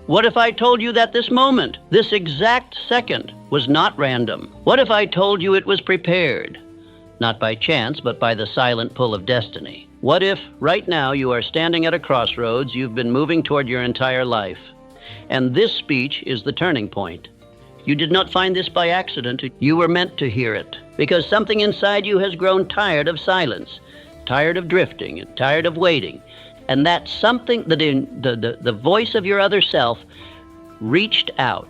What if I told you that this moment, this exact second, was not random? What if I told you it was prepared? Not by chance, but by the silent pull of destiny. What if, right now, you are standing at a crossroads you've been moving toward your entire life, and this speech is the turning point? You did not find this by accident. You were meant to hear it, because something inside you has grown tired of silence, tired of drifting, and tired of waiting. And that something, the voice of your other self, reached out.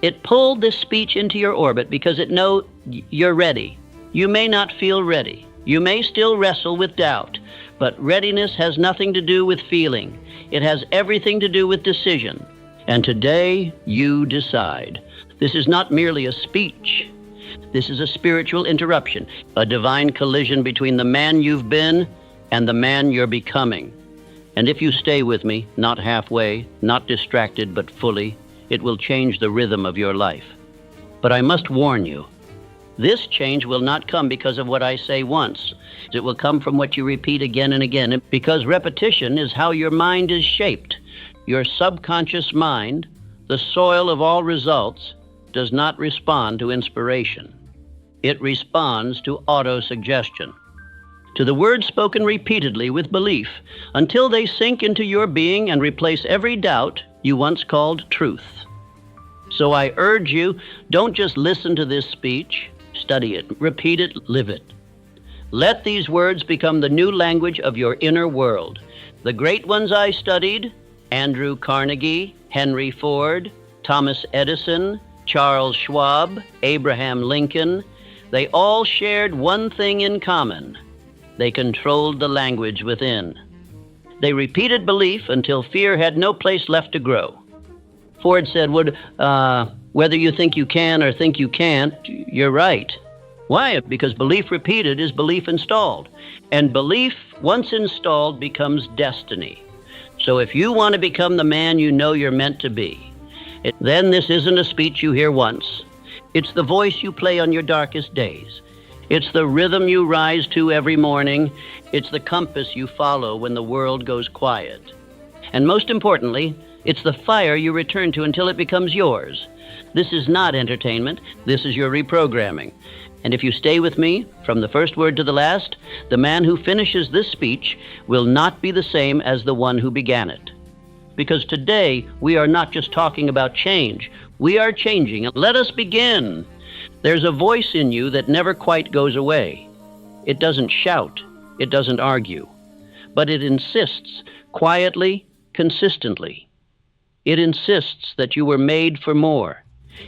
It pulled this speech into your orbit because it knows you're ready. You may not feel ready. You may still wrestle with doubt, but readiness has nothing to do with feeling. It has everything to do with decision. And today, you decide. This is not merely a speech. This is a spiritual interruption, a divine collision between the man you've been and the man you're becoming. And if you stay with me, not halfway, not distracted, but fully, it will change the rhythm of your life. But I must warn you, this change will not come because of what I say once. It will come from what you repeat again and again, because repetition is how your mind is shaped. Your subconscious mind, the soil of all results, does not respond to inspiration. It responds to autosuggestion, to the words spoken repeatedly with belief until they sink into your being and replace every doubt you once called truth. So I urge you, don't just listen to this speech, study it, repeat it, live it. Let these words become the new language of your inner world. The great ones I studied, Andrew Carnegie, Henry Ford, Thomas Edison, Charles Schwab, Abraham Lincoln, they all shared one thing in common. They controlled the language within. They repeated belief until fear had no place left to grow. Ford said, whether you think you can or think you can't, you're right. Why? Because belief repeated is belief installed. And belief, once installed, becomes destiny. So if you want to become the man you know you're meant to be, then this isn't a speech you hear once. It's the voice you play on your darkest days. It's the rhythm you rise to every morning. It's the compass you follow when the world goes quiet. And most importantly, it's the fire you return to until it becomes yours. This is not entertainment. This is your reprogramming. And if you stay with me, from the first word to the last, the man who finishes this speech will not be the same as the one who began it. Because today, we are not just talking about change. We are changing. Let us begin. There's a voice in you that never quite goes away. It doesn't shout. It doesn't argue. But it insists, quietly, consistently. It insists that you were made for more,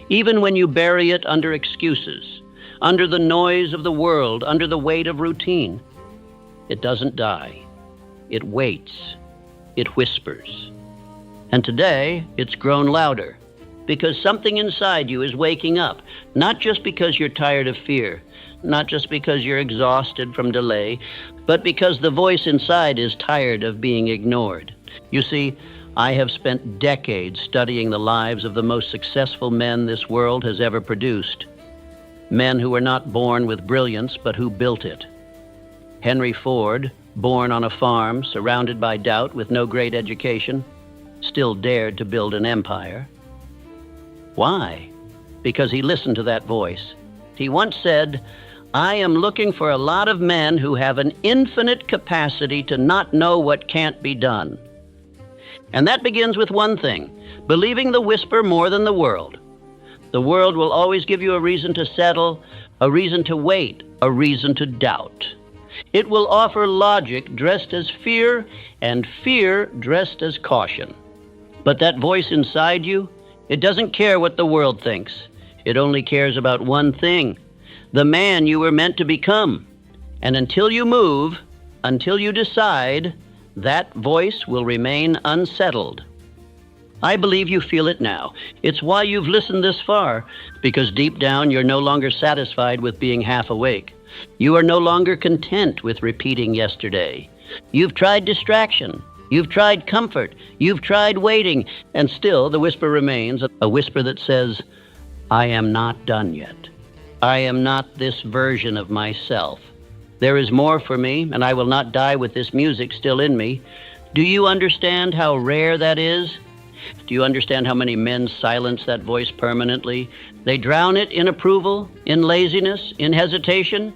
even when you bury it under excuses, under the noise of the world, under the weight of routine. It doesn't die. It waits. It whispers. And today, it's grown louder, because something inside you is waking up, not just because you're tired of fear, not just because you're exhausted from delay, but because the voice inside is tired of being ignored. You see, I have spent decades studying the lives of the most successful men this world has ever produced. Men who were not born with brilliance, but who built it. Henry Ford, born on a farm, surrounded by doubt with no great education, still dared to build an empire. Why? Because he listened to that voice. He once said, "I am looking for a lot of men who have an infinite capacity to not know what can't be done." And that begins with one thing, believing the whisper more than the world. The world will always give you a reason to settle, a reason to wait, a reason to doubt. It will offer logic dressed as fear and fear dressed as caution. But that voice inside you, it doesn't care what the world thinks. It only cares about one thing, the man you were meant to become. And until you move, until you decide, that voice will remain unsettled. I believe you feel it now. It's why you've listened this far, because deep down you're no longer satisfied with being half awake. You are no longer content with repeating yesterday. You've tried distraction. You've tried comfort. You've tried waiting. And still the whisper remains, a whisper that says, "I am not done yet. I am not this version of myself. There is more for me, and I will not die with this music still in me." Do you understand how rare that is? Do you understand how many men silence that voice permanently? They drown it in approval, in laziness, in hesitation.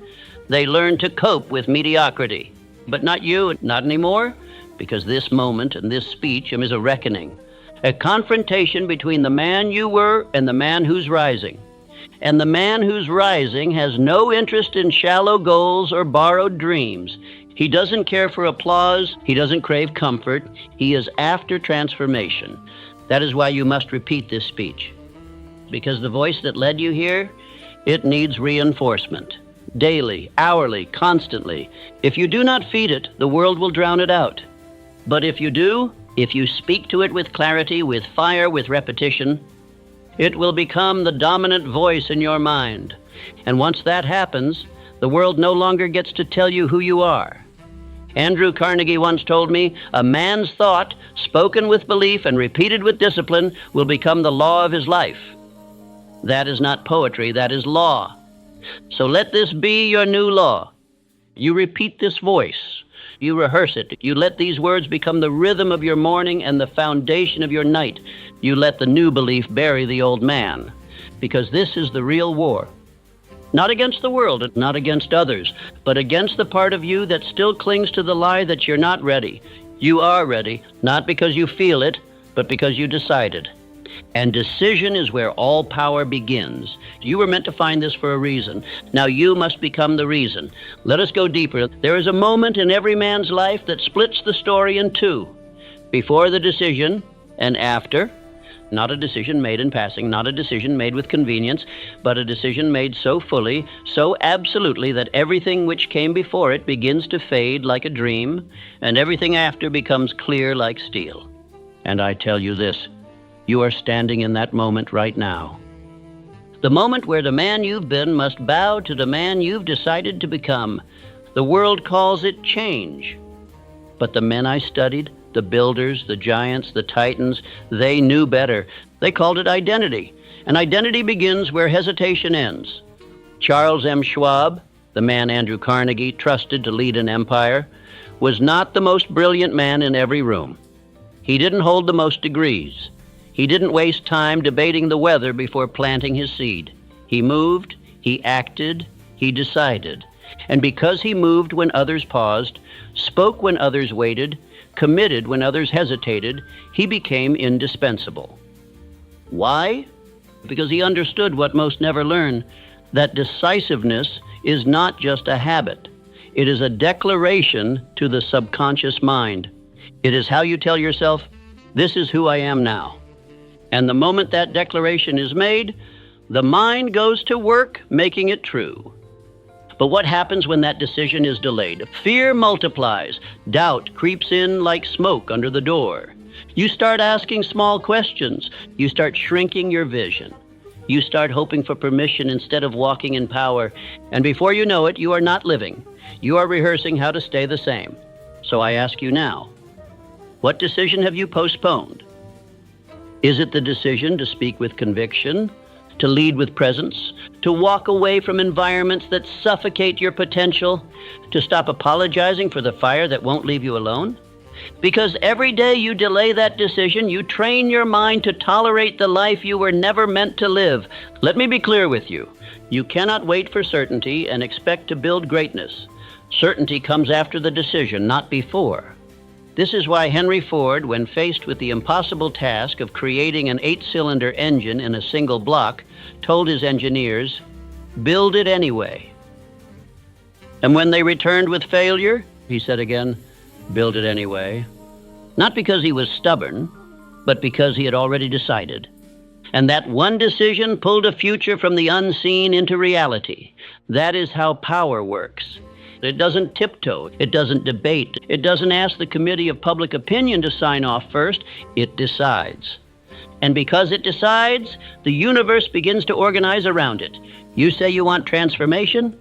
They learn to cope with mediocrity. But not you, not anymore, because this moment and this speech is a reckoning, a confrontation between the man you were and the man who's rising. And the man who's rising has no interest in shallow goals or borrowed dreams. He doesn't care for applause. He doesn't crave comfort. He is after transformation. That is why you must repeat this speech. Because the voice that led you here, it needs reinforcement. Daily, hourly, constantly. If you do not feed it, the world will drown it out. But if you do, if you speak to it with clarity, with fire, with repetition, it will become the dominant voice in your mind. And once that happens, the world no longer gets to tell you who you are. Andrew Carnegie once told me, a man's thought, spoken with belief and repeated with discipline, will become the law of his life. That is not poetry, that is law. So let this be your new law. You repeat this voice. You rehearse it. You let these words become the rhythm of your morning and the foundation of your night. You let the new belief bury the old man. Because this is the real war. Not against the world, not against others, but against the part of you that still clings to the lie that you're not ready. You are ready, not because you feel it, but because you decided. And decision is where all power begins. You were meant to find this for a reason. Now you must become the reason. Let us go deeper. There is a moment in every man's life that splits the story in two. Before the decision and after. Not a decision made in passing, not a decision made with convenience, but a decision made so fully, so absolutely that everything which came before it begins to fade like a dream, and everything after becomes clear like steel. And I tell you this, you are standing in that moment right now. The moment where the man you've been must bow to the man you've decided to become. The world calls it change. But the men I studied, the builders, the giants, the titans, they knew better. They called it identity. And identity begins where hesitation ends. Charles M. Schwab, the man Andrew Carnegie trusted to lead an empire, was not the most brilliant man in every room. He didn't hold the most degrees. He didn't waste time debating the weather before planting his seed. He moved, he acted, he decided. And because he moved when others paused, spoke when others waited, committed when others hesitated, he became indispensable. Why? Because he understood what most never learn, that decisiveness is not just a habit. It is a declaration to the subconscious mind. It is how you tell yourself, this is who I am now. And the moment that declaration is made, the mind goes to work making it true. But what happens when that decision is delayed? Fear multiplies. Doubt creeps in like smoke under the door. You start asking small questions. You start shrinking your vision. You start hoping for permission instead of walking in power. And before you know it, you are not living. You are rehearsing how to stay the same. So I ask you now, what decision have you postponed? Is it the decision to speak with conviction, to lead with presence, to walk away from environments that suffocate your potential, to stop apologizing for the fire that won't leave you alone? Because every day you delay that decision, you train your mind to tolerate the life you were never meant to live. Let me be clear with you. You cannot wait for certainty and expect to build greatness. Certainty comes after the decision, not before. This is why Henry Ford, when faced with the impossible task of creating an 8-cylinder engine in a single block, told his engineers, "Build it anyway." And when they returned with failure, he said again, "Build it anyway." Not because he was stubborn, but because he had already decided. And that one decision pulled a future from the unseen into reality. That is how power works. It doesn't tiptoe. It doesn't debate. It doesn't ask the committee of public opinion to sign off first. It decides. And because it decides, the universe begins to organize around it. You say you want transformation?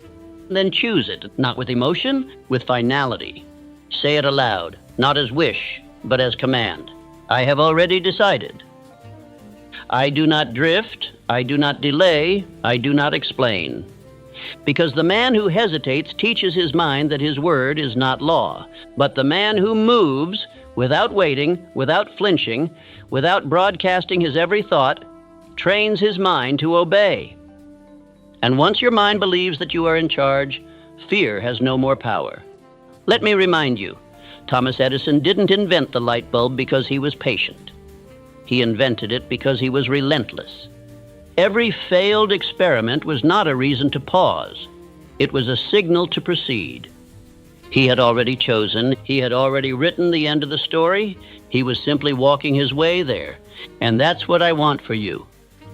Then choose it, not with emotion, with finality. Say it aloud, not as wish, but as command. I have already decided. I do not drift. I do not delay. I do not explain. Because the man who hesitates teaches his mind that his word is not law, but the man who moves without waiting, without flinching, without broadcasting his every thought, trains his mind to obey. And once your mind believes that you are in charge, fear has no more power. Let me remind you, Thomas Edison didn't invent the light bulb because he was patient. He invented it because he was relentless. Every failed experiment was not a reason to pause. It was a signal to proceed. He had already chosen. He had already written the end of the story. He was simply walking his way there. And that's what I want for you.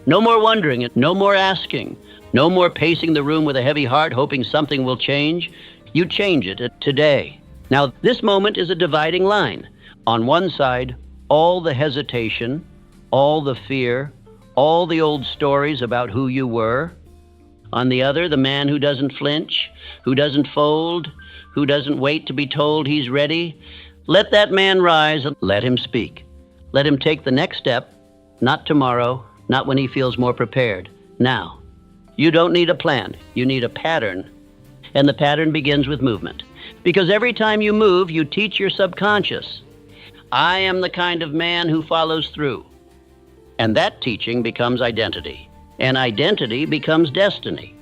No more wondering, no more asking, no more pacing the room with a heavy heart hoping something will change. You change it today. Now, this moment is a dividing line. On one side, all the hesitation, all the fear, all the old stories about who you were. On the other, the man who doesn't flinch, who doesn't fold, who doesn't wait to be told he's ready. Let that man rise and let him speak. Let him take the next step, not tomorrow, not when he feels more prepared. Now, you don't need a plan. You need a pattern. And the pattern begins with movement. Because every time you move, you teach your subconscious, I am the kind of man who follows through. And that teaching becomes identity. And identity becomes destiny.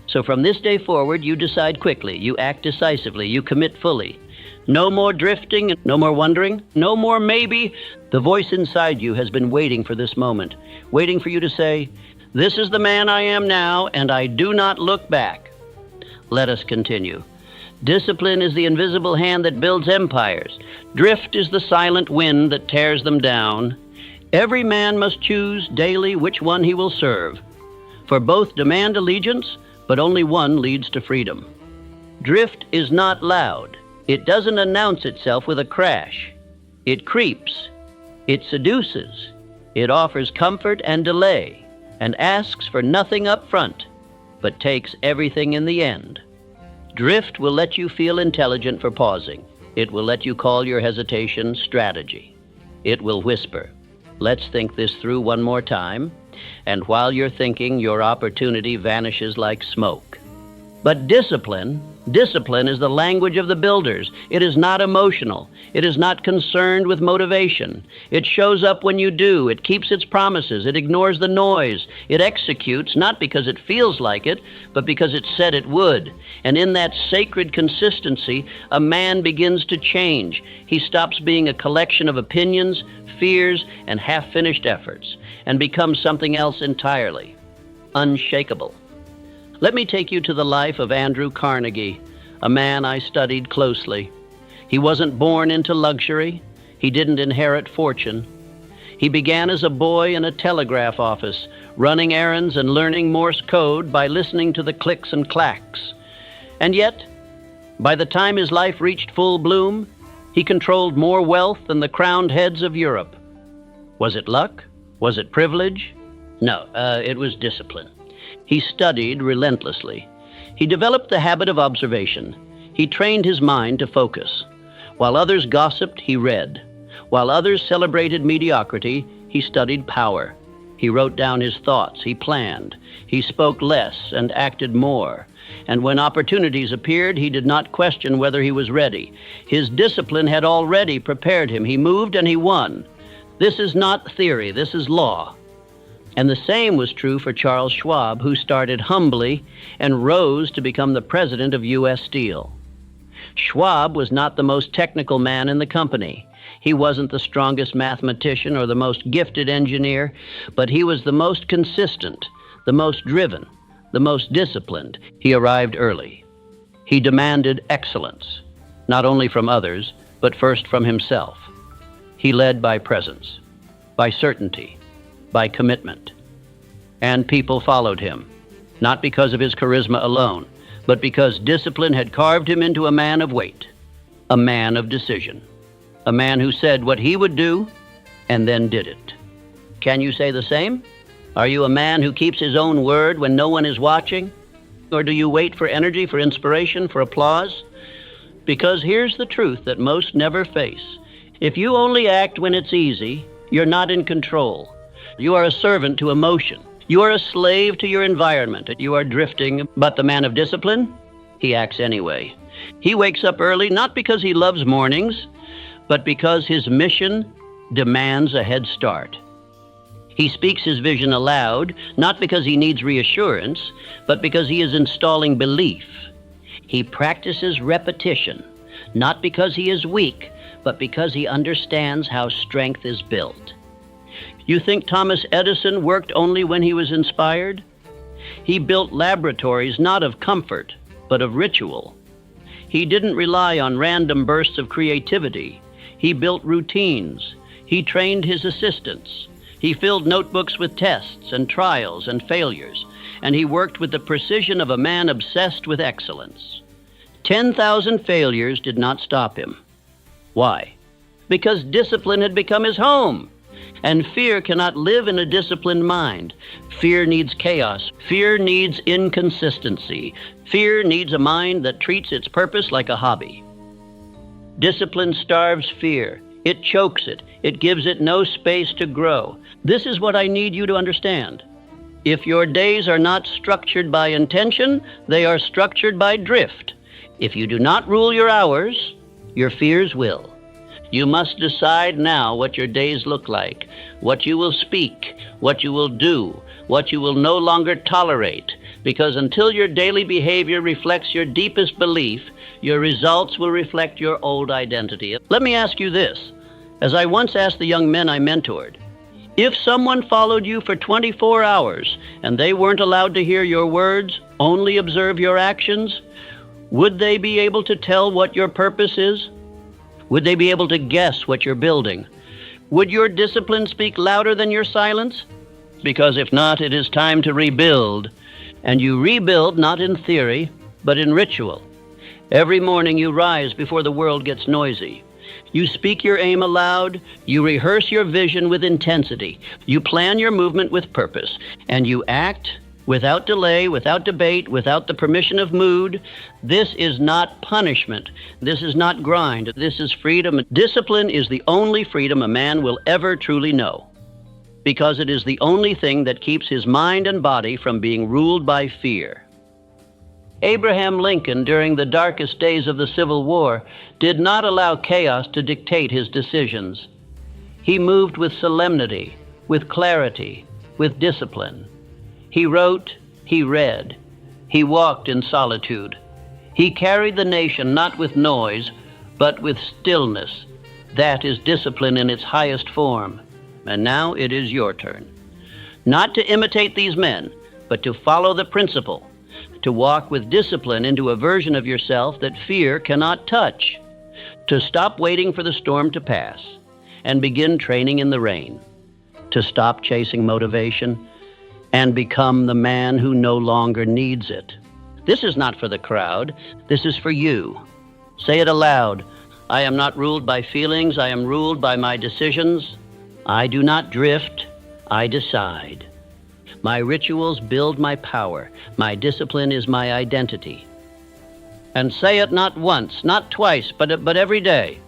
So from this day forward, you decide quickly, you act decisively, you commit fully. No more drifting, no more wondering, no more maybe. The voice inside you has been waiting for this moment, waiting for you to say, this is the man I am now, and I do not look back. Let us continue. Discipline is the invisible hand that builds empires. Drift is the silent wind that tears them down. Every man must choose daily which one he will serve. For both demand allegiance, but only one leads to freedom. Drift is not loud. It doesn't announce itself with a crash. It creeps. It seduces. It offers comfort and delay, and asks for nothing up front, but takes everything in the end. Drift will let you feel intelligent for pausing. It will let you call your hesitation strategy. It will whisper, let's think this through one more time, and while you're thinking, your opportunity vanishes like smoke. But discipline is the language of the builders. It is not emotional. It is not concerned with motivation. It shows up when you do. It keeps its promises. It ignores the noise. It executes, not because it feels like it, but because it said it would. And in that sacred consistency, a man begins to change. He stops being a collection of opinions, fears, and half-finished efforts, and becomes something else entirely, unshakable. Let me take you to the life of Andrew Carnegie, a man I studied closely. He wasn't born into luxury. He didn't inherit fortune. He began as a boy in a telegraph office, running errands and learning Morse code by listening to the clicks and clacks. And yet, by the time his life reached full bloom, he controlled more wealth than the crowned heads of Europe. Was it luck? Was it privilege? No, it was discipline. He studied relentlessly. He developed the habit of observation. He trained his mind to focus. While others gossiped, he read. While others celebrated mediocrity, he studied power. He wrote down his thoughts. He planned. He spoke less and acted more. And when opportunities appeared, he did not question whether he was ready. His discipline had already prepared him. He moved and he won. This is not theory. This is law. And the same was true for Charles Schwab, who started humbly and rose to become the president of U.S. Steel. Schwab was not the most technical man in the company. He wasn't the strongest mathematician or the most gifted engineer, but he was the most consistent, the most driven, the most disciplined. He arrived early. He demanded excellence, not only from others, but first from himself. He led by presence, by certainty, by commitment. And people followed him, not because of his charisma alone, but because discipline had carved him into a man of weight, a man of decision, a man who said what he would do and then did it. Can you say the same? Are you a man who keeps his own word when no one is watching? Or do you wait for energy, for inspiration, for applause? Because here's the truth that most never face. If you only act when it's easy, you're not in control. You are a servant to emotion. You are a slave to your environment. You are drifting. But the man of discipline, he acts anyway. He wakes up early not because he loves mornings, but because his mission demands a head start. He speaks his vision aloud, not because he needs reassurance, but because he is installing belief. He practices repetition, not because he is weak, but because he understands how strength is built. You think Thomas Edison worked only when he was inspired? He built laboratories not of comfort, but of ritual. He didn't rely on random bursts of creativity. He built routines. He trained his assistants. He filled notebooks with tests and trials and failures, and he worked with the precision of a man obsessed with excellence. 10,000 failures did not stop him. Why? Because discipline had become his home. And fear cannot live in a disciplined mind. Fear needs chaos. Fear needs inconsistency. Fear needs a mind that treats its purpose like a hobby. Discipline starves fear. It chokes it. It gives it no space to grow. This is what I need you to understand. If your days are not structured by intention, they are structured by drift. If you do not rule your hours, your fears will. You must decide now what your days look like, what you will speak, what you will do, what you will no longer tolerate, because until your daily behavior reflects your deepest belief, your results will reflect your old identity. Let me ask you this, as I once asked the young men I mentored, if someone followed you for 24 hours and they weren't allowed to hear your words, only observe your actions, would they be able to tell what your purpose is? Would they be able to guess what you're building? Would your discipline speak louder than your silence? Because if not, it is time to rebuild. And you rebuild not in theory, but in ritual. Every morning you rise before the world gets noisy. You speak your aim aloud. You rehearse your vision with intensity. You plan your movement with purpose. And you act without delay, without debate, without the permission of mood. This is not punishment. This is not grind. This is freedom. Discipline is the only freedom a man will ever truly know, because it is the only thing that keeps his mind and body from being ruled by fear. Abraham Lincoln, during the darkest days of the Civil War, did not allow chaos to dictate his decisions. He moved with solemnity, with clarity, with discipline. He wrote, he read, he walked in solitude. He carried the nation not with noise, but with stillness. That is discipline in its highest form. And now it is your turn. Not to imitate these men, but to follow the principle, to walk with discipline into a version of yourself that fear cannot touch, to stop waiting for the storm to pass and begin training in the rain, to stop chasing motivation and become the man who no longer needs it. This is not for the crowd. This is for you. Say it aloud. I am not ruled by feelings. I am ruled by my decisions. I do not drift. I decide. My rituals build my power. My discipline is my identity. And say it not once, not twice, but every day.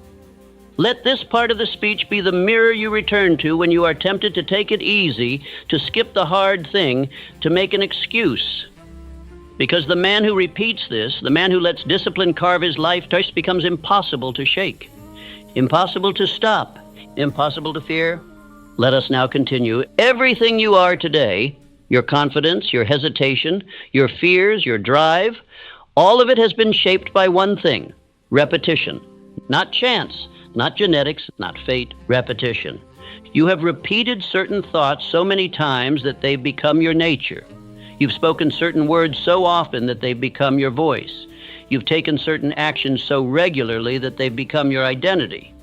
Let this part of the speech be the mirror you return to when you are tempted to take it easy, to skip the hard thing, to make an excuse. Because the man who repeats this, the man who lets discipline carve his life, just becomes impossible to shake, impossible to stop, impossible to fear. Let us now continue. Everything you are today, your confidence, your hesitation, your fears, your drive, all of it has been shaped by one thing: repetition. Not chance, not genetics, not fate, repetition. You have repeated certain thoughts so many times that they've become your nature. You've spoken certain words so often that they've become your voice. You've taken certain actions so regularly that they've become your identity.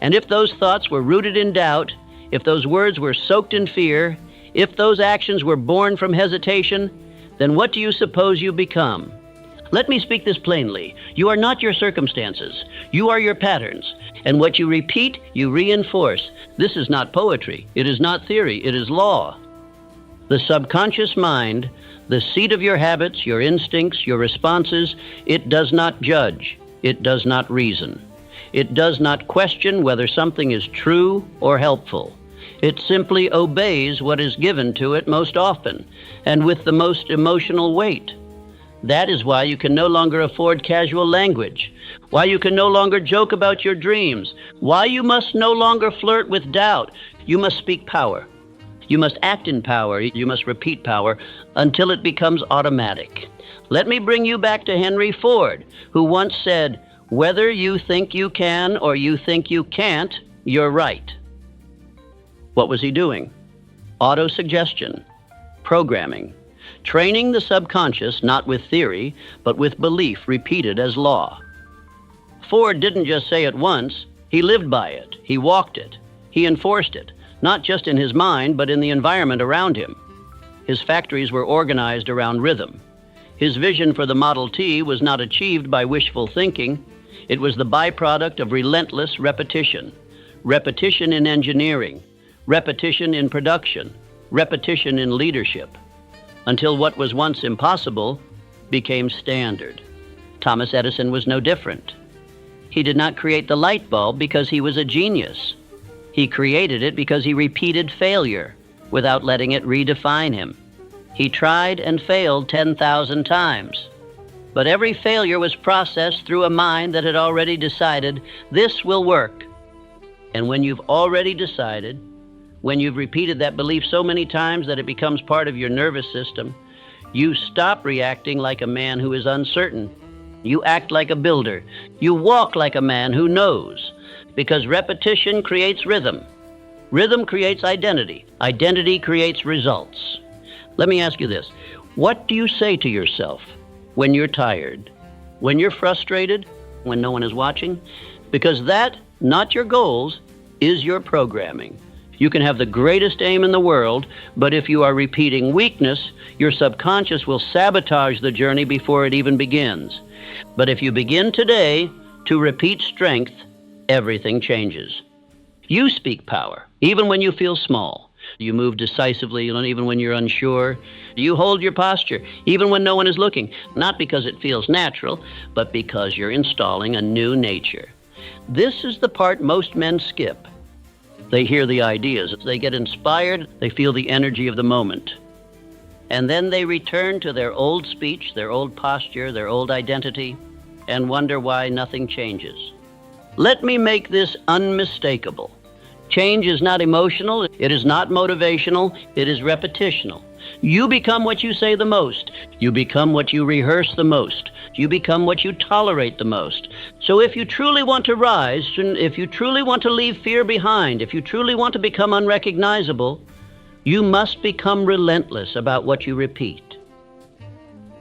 And if those thoughts were rooted in doubt, if those words were soaked in fear, if those actions were born from hesitation, then what do you suppose you become? Let me speak this plainly. You are not your circumstances. You are your patterns. And what you repeat, you reinforce. This is not poetry. It is not theory. It is law. The subconscious mind, the seat of your habits, your instincts, your responses, it does not judge. It does not reason. It does not question whether something is true or helpful. It simply obeys what is given to it most often and with the most emotional weight. That is why you can no longer afford casual language. why you can no longer joke about your dreams, why you must no longer flirt with doubt. You must speak power. You must act in power. You must repeat power until it becomes automatic. Let me bring you back to Henry Ford, who once said, "Whether you think you can or you think you can't, you're right." What was he doing? Autosuggestion, programming, training the subconscious not with theory, but with belief repeated as law. Ford didn't just say it once, he lived by it, he walked it, he enforced it, not just in his mind, but in the environment around him. His factories were organized around rhythm. His vision for the Model T was not achieved by wishful thinking. It was the byproduct of relentless repetition. Repetition in engineering, repetition in production, repetition in leadership, until what was once impossible became standard. Thomas Edison was no different. He did not create the light bulb because he was a genius. He created it because he repeated failure without letting it redefine him. He tried and failed 10,000 times. But every failure was processed through a mind that had already decided, this will work. And when you've already decided, when you've repeated that belief so many times that it becomes part of your nervous system, you stop reacting like a man who is uncertain. You act like a builder. You walk like a man who knows. Because repetition creates rhythm. Rhythm creates identity. Identity creates results. Let me ask you this. What do you say to yourself when you're tired? When you're frustrated? When no one is watching? Because that, not your goals, is your programming. You can have the greatest aim in the world, but if you are repeating weakness, your subconscious will sabotage the journey before it even begins. But if you begin today to repeat strength, everything changes. You speak power, even when you feel small. You move decisively, even when you're unsure. You hold your posture, even when no one is looking, not because it feels natural, but because you're installing a new nature. This is the part most men skip. They hear the ideas, they get inspired, they feel the energy of the moment. And then they return to their old speech, their old posture, their old identity, and wonder why nothing changes. Let me make this unmistakable. Change is not emotional, it is not motivational, it is repetitional. You become what you say the most. You become what you rehearse the most. You become what you tolerate the most. So if you truly want to rise, if you truly want to leave fear behind, if you truly want to become unrecognizable, you must become relentless about what you repeat.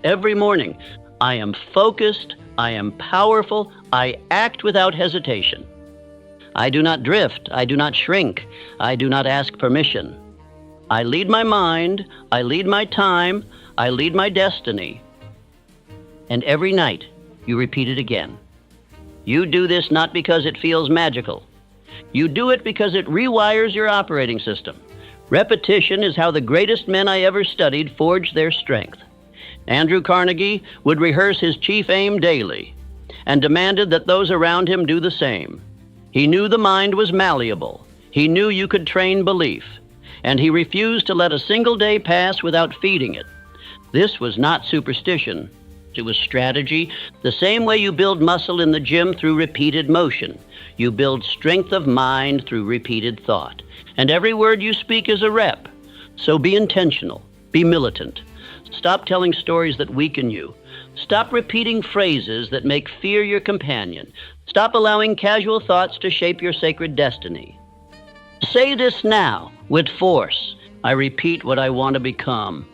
Every morning, I am focused, I am powerful, I act without hesitation. I do not drift, I do not shrink, I do not ask permission. I lead my mind, I lead my time, I lead my destiny. And every night, you repeat it again. You do this not because it feels magical. You do it because it rewires your operating system. Repetition is how the greatest men I ever studied forged their strength. Andrew Carnegie would rehearse his chief aim daily and demanded that those around him do the same. He knew the mind was malleable. He knew you could train belief. And he refused to let a single day pass without feeding it. This was not superstition. It was strategy. The same way you build muscle in the gym through repeated motion. You build strength of mind through repeated thought. And every word you speak is a rep. So be intentional. Be militant. Stop telling stories that weaken you. Stop repeating phrases that make fear your companion. Stop allowing casual thoughts to shape your sacred destiny. Say this now with force. I repeat what I want to become.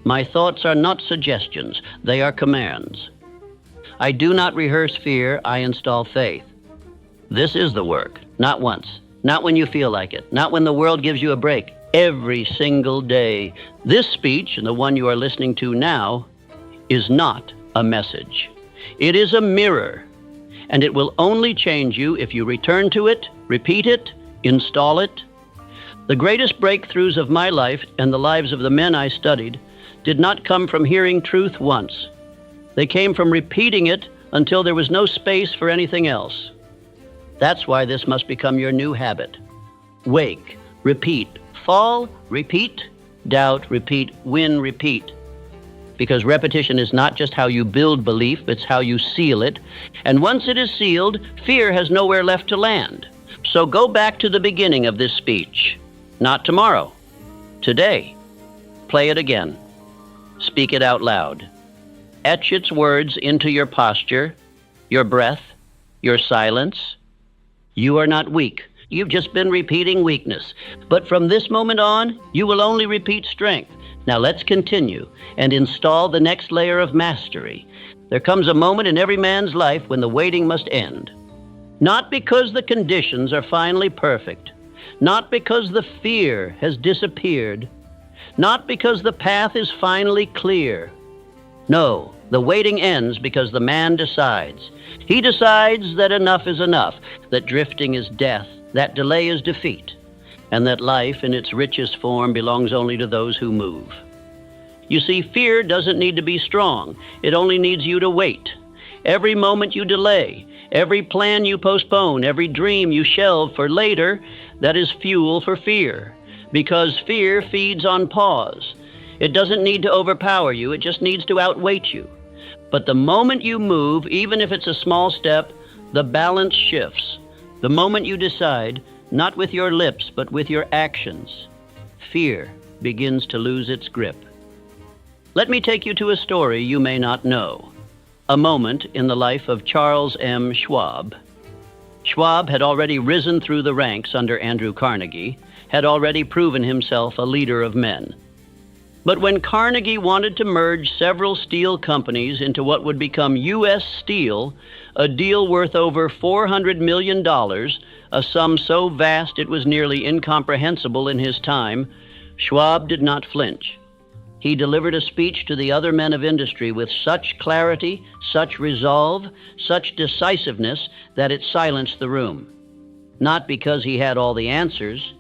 My thoughts are not suggestions, they are commands. I do not rehearse fear, I install faith. This is the work, not once, not when you feel like it, not when the world gives you a break. Every single day. This speech, and the one you are listening to now, is not a message. It is a mirror, and it will only change you if you return to it, repeat it, install it. The greatest breakthroughs of my life and the lives of the men I studied did not come from hearing truth once. They came from repeating it until there was no space for anything else. That's why this must become your new habit. Wake, repeat, fall, repeat, doubt, repeat, win, repeat. because repetition is not just how you build belief, it's how you seal it. And once it is sealed, fear has nowhere left to land. So go back to the beginning of this speech. Not tomorrow. Today. Play it again. Speak it out loud. Etch its words into your posture, your breath, your silence. You are not weak. You've just been repeating weakness. But from this moment on, you will only repeat strength. Now let's continue and install the next layer of mastery. There comes a moment in every man's life when the waiting must end. Not because the conditions are finally perfect, not because the fear has disappeared, not because the path is finally clear. No, the waiting ends because the man decides. He decides that enough is enough, that drifting is death, that delay is defeat, and that life in its richest form belongs only to those who move. You see, fear doesn't need to be strong. It only needs you to wait. Every moment you delay, every plan you postpone, every dream you shelve for later, that is fuel for fear, because fear feeds on pause. It doesn't need to overpower you, it just needs to outweight you. But the moment you move, even if it's a small step, the balance shifts. The moment you decide, not with your lips, but with your actions, fear begins to lose its grip. Let me take you to a story you may not know. A moment in the life of Charles M. Schwab. Schwab had already risen through the ranks under Andrew Carnegie, had already proven himself a leader of men. But when Carnegie wanted to merge several steel companies into what would become U.S. Steel, a deal worth over $400 million, a sum so vast it was nearly incomprehensible in his time, Schwab did not flinch. He delivered a speech to the other men of industry with such clarity, such resolve, such decisiveness that it silenced the room. Not because he had all the answers,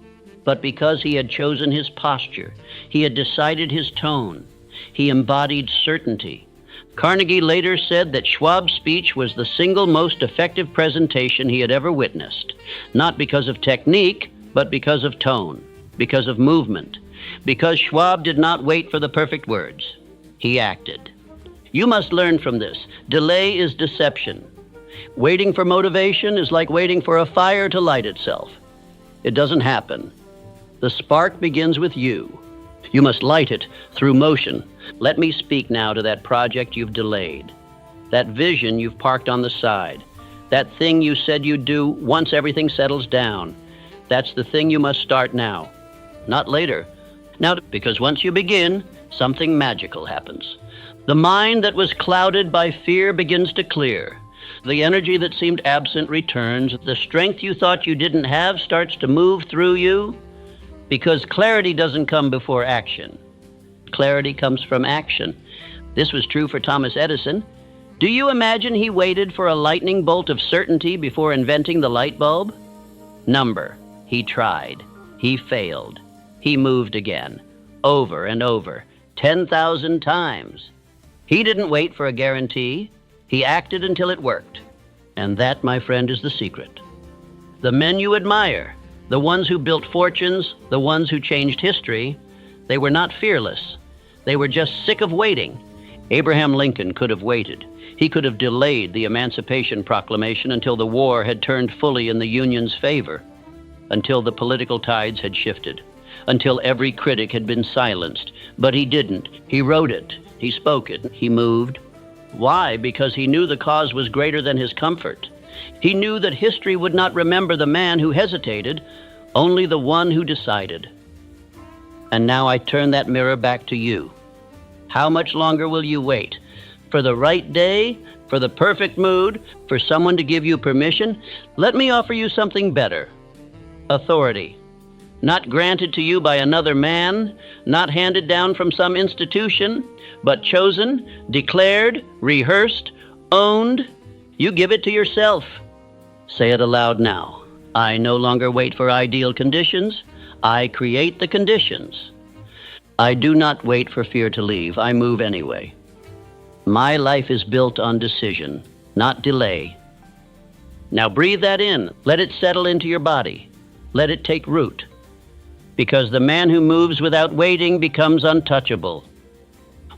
but because he had chosen his posture. He had decided his tone. He embodied certainty. Carnegie later said that Schwab's speech was the single most effective presentation he had ever witnessed, not because of technique, but because of tone, because of movement, because Schwab did not wait for the perfect words. He acted. You must learn from this. Delay is deception. Waiting for motivation is like waiting for a fire to light itself. It doesn't happen. The spark begins with you. You must light it through motion. Let me speak now to that project you've delayed, that vision you've parked on the side, that thing you said you'd do once everything settles down. That's the thing you must start now, not later. Now, because once you begin, something magical happens. The mind that was clouded by fear begins to clear. The energy that seemed absent returns. The strength you thought you didn't have starts to move through you. Because clarity doesn't come before action. Clarity comes from action. This was true for Thomas Edison. Do you imagine he waited for a lightning bolt of certainty before inventing the light bulb? Number. He tried. He failed. He moved again. Over and over. 10,000 times. He didn't wait for a guarantee. He acted until it worked. And that, my friend, is the secret. The men you admire, the ones who built fortunes, the ones who changed history, they were not fearless. They were just sick of waiting. Abraham Lincoln could have waited. He could have delayed the Emancipation Proclamation until the war had turned fully in the Union's favor, until the political tides had shifted, until every critic had been silenced. But he didn't. He wrote it. He spoke it. He moved. Why? Because he knew the cause was greater than his comfort. He knew that history would not remember the man who hesitated, only the one who decided. And now I turn that mirror back to you. How much longer will you wait? For the right day? For the perfect mood? For someone to give you permission? Let me offer you something better. Authority. Not granted to you by another man, not handed down from some institution, but chosen, declared, rehearsed, owned. You give it to yourself. Say it aloud now. I no longer wait for ideal conditions. I create the conditions. I do not wait for fear to leave. I move anyway. My life is built on decision, not delay. Now breathe that in. Let it settle into your body. Let it take root. Because the man who moves without waiting becomes untouchable.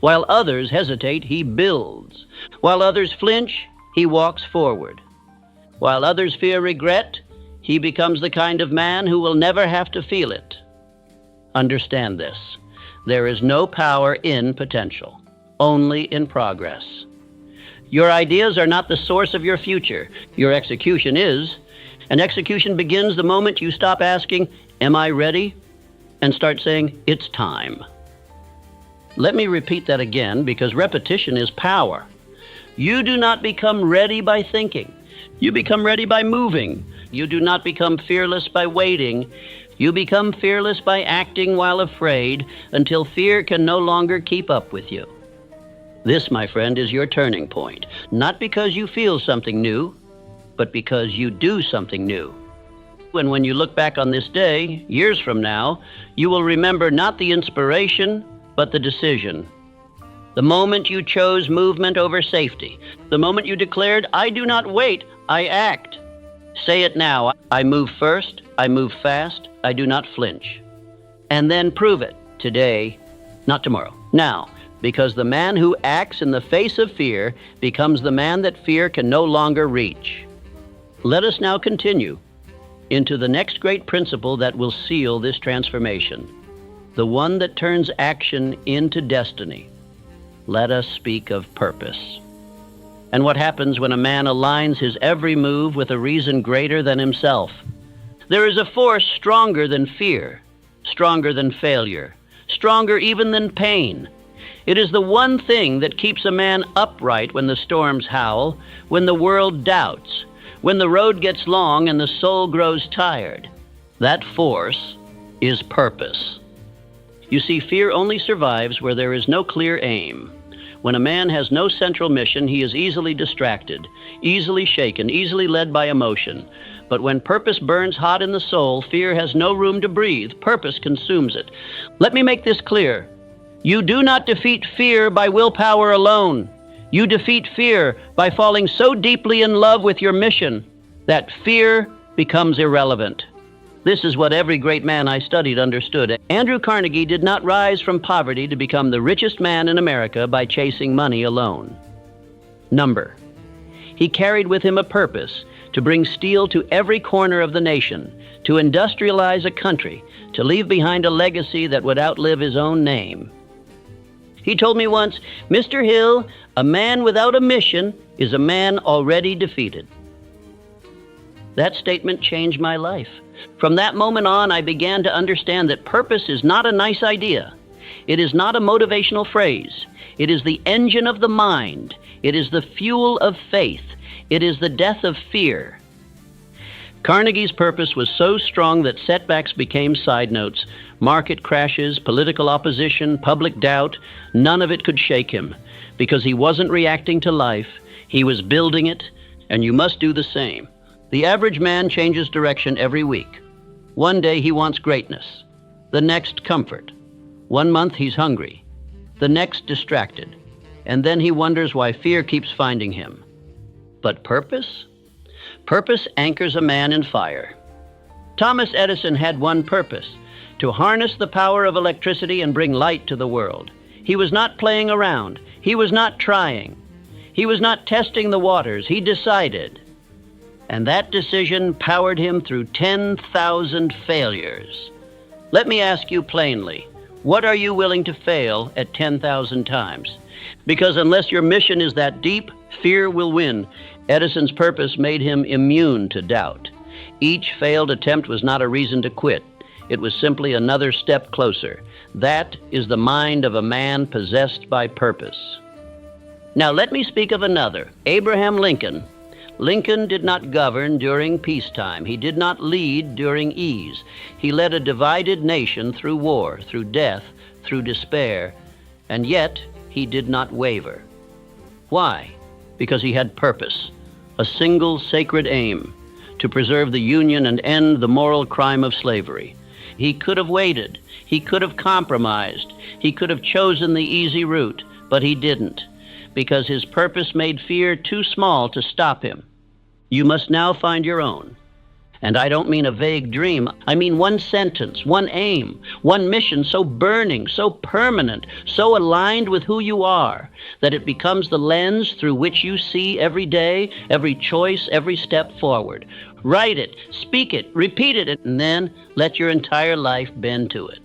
While others hesitate, he builds. While others flinch, he walks forward. While others fear regret, he becomes the kind of man who will never have to feel it. Understand this. There is no power in potential, only in progress. Your ideas are not the source of your future. Your execution is. And execution begins the moment you stop asking, "Am I ready?" and start saying, "It's time." Let me repeat that again, because repetition is power. You do not become ready by thinking. You become ready by moving. You do not become fearless by waiting. You become fearless by acting while afraid until fear can no longer keep up with you. This, my friend, is your turning point, not because you feel something new, but because you do something new. And when you look back on this day, years from now, you will remember not the inspiration, but the decision. The moment you chose movement over safety. The moment you declared, "I do not wait, I act." Say it now. I move first, I move fast, I do not flinch. And then prove it today, not tomorrow. Now, because the man who acts in the face of fear becomes the man that fear can no longer reach. Let us now continue into the next great principle that will seal this transformation, the one that turns action into destiny. Let us speak of purpose. And what happens when a man aligns his every move with a reason greater than himself? There is a force stronger than fear, stronger than failure, stronger even than pain. It is the one thing that keeps a man upright when the storms howl, when the world doubts, when the road gets long and the soul grows tired. That force is purpose. You see, fear only survives where there is no clear aim. When a man has no central mission, he is easily distracted, easily shaken, easily led by emotion. But when purpose burns hot in the soul, fear has no room to breathe. Purpose consumes it. Let me make this clear. You do not defeat fear by willpower alone. You defeat fear by falling so deeply in love with your mission that fear becomes irrelevant. This is what every great man I studied understood. Andrew Carnegie did not rise from poverty to become the richest man in America by chasing money alone. Number. He carried with him a purpose to bring steel to every corner of the nation, to industrialize a country, to leave behind a legacy that would outlive his own name. He told me once, "Mr. Hill, a man without a mission is a man already defeated." That statement changed my life. From that moment on, I began to understand that purpose is not a nice idea. It is not a motivational phrase. It is the engine of the mind. It is the fuel of faith. It is the death of fear. Carnegie's purpose was so strong that setbacks became side notes. Market crashes, political opposition, public doubt, none of it could shake him, because he wasn't reacting to life. He was building it, and you must do the same. The average man changes direction every week. One day he wants greatness, the next comfort. 1 month he's hungry, the next distracted, and then he wonders why fear keeps finding him. But purpose? Purpose anchors a man in fire. Thomas Edison had one purpose: to harness the power of electricity and bring light to the world. He was not playing around. He was not trying. He was not testing the waters. He decided. And that decision powered him through 10,000 failures. Let me ask you plainly, what are you willing to fail at 10,000 times? Because unless your mission is that deep, fear will win. Edison's purpose made him immune to doubt. Each failed attempt was not a reason to quit. It was simply another step closer. That is the mind of a man possessed by purpose. Now let me speak of another, Abraham Lincoln. Lincoln did not govern during peacetime. He did not lead during ease. He led a divided nation through war, through death, through despair, and yet he did not waver. Why? Because he had purpose, a single sacred aim, to preserve the Union and end the moral crime of slavery. He could have waited. He could have compromised. He could have chosen the easy route, but he didn't, because his purpose made fear too small to stop him. You must now find your own. And I don't mean a vague dream. I mean one sentence, one aim, one mission so burning, so permanent, so aligned with who you are, that it becomes the lens through which you see every day, every choice, every step forward. Write it, speak it, repeat it, and then let your entire life bend to it.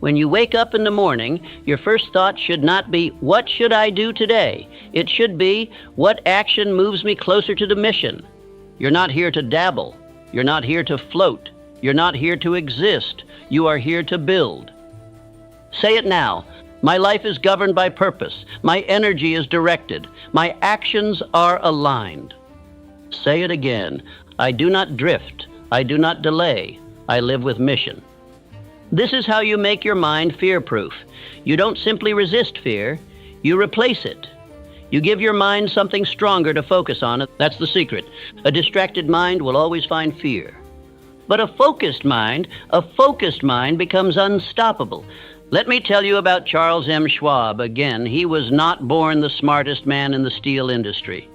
When you wake up in the morning, your first thought should not be, what should I do today? It should be, what action moves me closer to the mission? You're not here to dabble. You're not here to float. You're not here to exist. You are here to build. Say it now. My life is governed by purpose. My energy is directed. My actions are aligned. Say it again. I do not drift. I do not delay. I live with mission. This is how you make your mind fear-proof. You don't simply resist fear. You replace it. You give your mind something stronger to focus on. That's the secret. A distracted mind will always find fear. But a focused mind becomes unstoppable. Let me tell you about Charles M. Schwab again. He was not born the smartest man in the steel industry,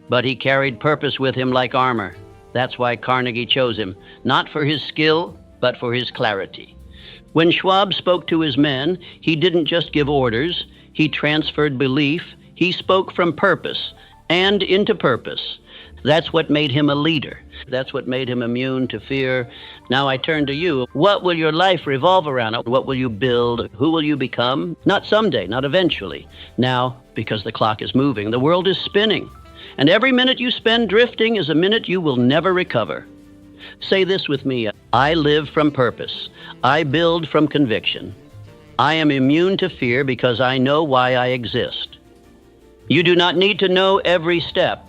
but he carried purpose with him like armor. That's why Carnegie chose him, not for his skill, but for his clarity. When Schwab spoke to his men, he didn't just give orders. He transferred belief. He spoke from purpose and into purpose. That's what made him a leader. That's what made him immune to fear. Now I turn to you. What will your life revolve around? What will you build? Who will you become? Not someday, not eventually. Now, because the clock is moving, the world is spinning. And every minute you spend drifting is a minute you will never recover. Say this with me. I live from purpose. I build from conviction. I am immune to fear because I know why I exist. You do not need to know every step.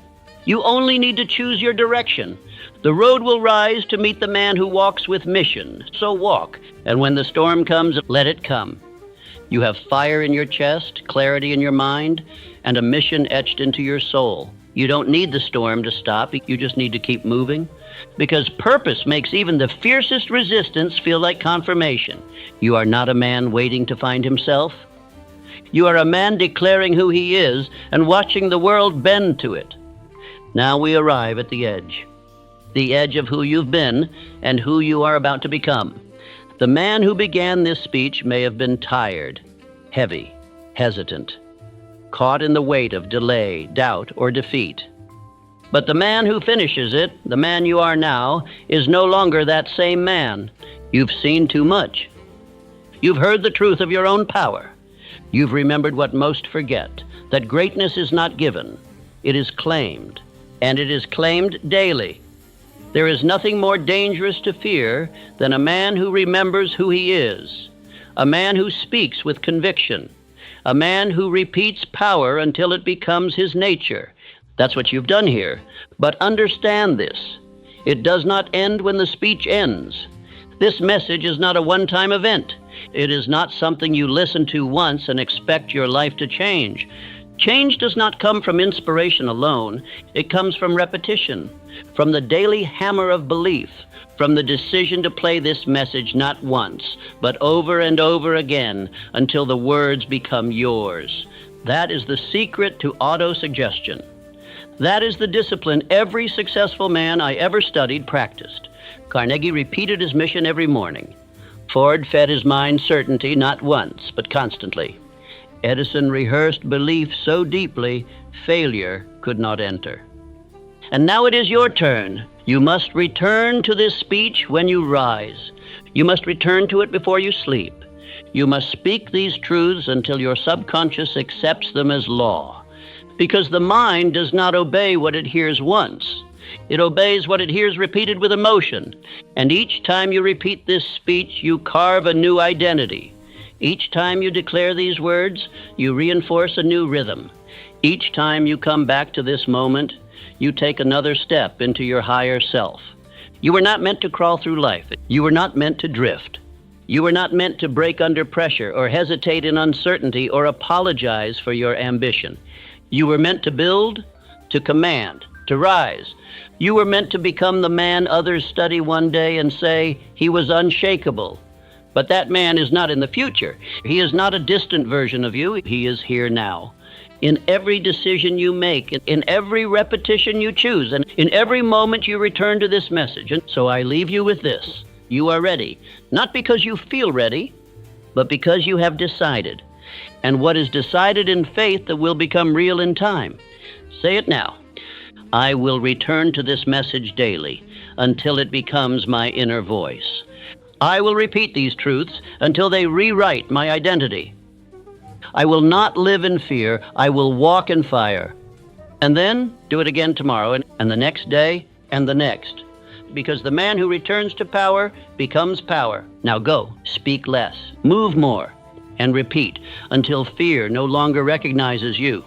You only need to choose your direction. The road will rise to meet the man who walks with mission. So walk, and when the storm comes, let it come. You have fire in your chest, clarity in your mind, and a mission etched into your soul. You don't need the storm to stop. You just need to keep moving. Because purpose makes even the fiercest resistance feel like confirmation. You are not a man waiting to find himself. You are a man declaring who he is and watching the world bend to it. Now we arrive at the edge of who you've been and who you are about to become. The man who began this speech may have been tired, heavy, hesitant, caught in the weight of delay, doubt, or defeat. But the man who finishes it, the man you are now, is no longer that same man. You've seen too much. You've heard the truth of your own power. You've remembered what most forget, that greatness is not given. It is claimed, and it is claimed daily. There is nothing more dangerous to fear than a man who remembers who he is, a man who speaks with conviction, a man who repeats power until it becomes his nature. That's what you've done here. But understand this. It does not end when the speech ends. This message is not a one-time event. It is not something you listen to once and expect your life to change. Change does not come from inspiration alone. It comes from repetition, from the daily hammer of belief, from the decision to play this message not once, but over and over again until the words become yours. That is the secret to autosuggestion. That is the discipline every successful man I ever studied practiced. Carnegie repeated his mission every morning. Ford fed his mind certainty not once, but constantly. Edison rehearsed belief so deeply, failure could not enter. And now it is your turn. You must return to this speech when you rise. You must return to it before you sleep. You must speak these truths until your subconscious accepts them as law. Because the mind does not obey what it hears once. It obeys what it hears repeated with emotion. And each time you repeat this speech, you carve a new identity. Each time you declare these words, you reinforce a new rhythm. Each time you come back to this moment, you take another step into your higher self. You were not meant to crawl through life. You were not meant to drift. You were not meant to break under pressure or hesitate in uncertainty or apologize for your ambition. You were meant to build, to command, to rise. You were meant to become the man others study one day and say he was unshakable. But that man is not in the future. He is not a distant version of you. He is here now. in every decision you make, in every repetition you choose, and in every moment you return to this message. And so I leave you with this. You are ready, not because you feel ready, but because you have decided. And what is decided in faith that will become real in time. Say it now. I will return to this message daily until it becomes my inner voice. I will repeat these truths until they rewrite my identity. I will not live in fear. I will walk in fire. And then do it again tomorrow, and the next day, and the next. Because the man who returns to power becomes power. Now go, speak less, move more, and repeat until fear no longer recognizes you.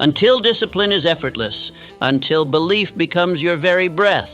Until discipline is effortless. Until belief becomes your very breath.